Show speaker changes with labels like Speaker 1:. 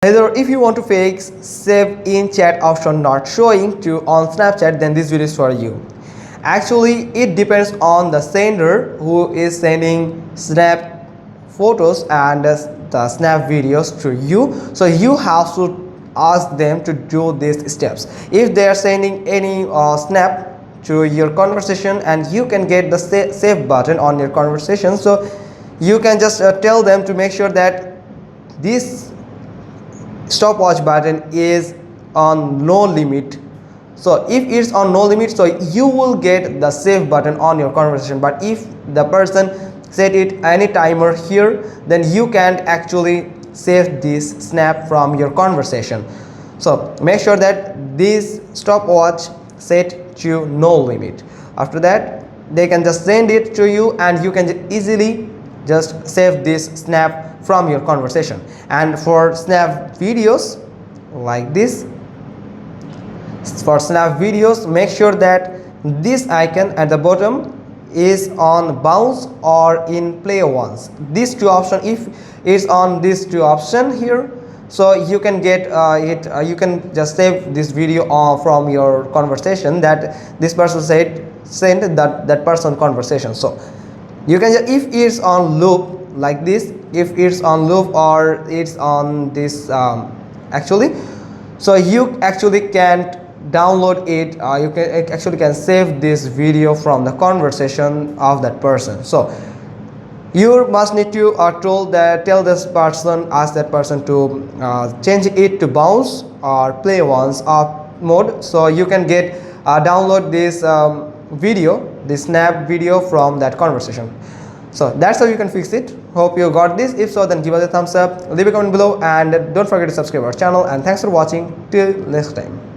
Speaker 1: Either if you want to fix save in chat option not showing to on Snapchat, then this video is for you. Actually, it depends on the sender who is sending snap photos and the snap videos to you. So you have to ask them to do these steps. If they are sending any snap to your conversation and you can get the save button on your conversation, so you can just tell them to make sure that this stopwatch button is on no limit. So if it's on no limit, so you will get the save button on your conversation. But if the person set it any timer here, then you can't actually save this snap from your conversation. So make sure that this stopwatch set to no limit. After that, they can just send it to you and you can easily just save this snap from your conversation. And for snap videos like this, make sure that this icon at the bottom is on bounce or in play once. These two options, if it's on these two options here, so you can get you can just save this video from your conversation that this person sent that person conversation. So you can, if it's on loop like this, if it's on loop or it's on this actually, so you actually can't download it. You can save this video from the conversation of that person. So you must need to tell this person, ask that person to change it to bounce or play once mode, so you can get download this video, this snap video from that conversation. So that's how you can fix it. Hope you got this. If so, then give us a thumbs up, leave a comment below, and don't forget to subscribe our channel. And thanks for watching. Till next time.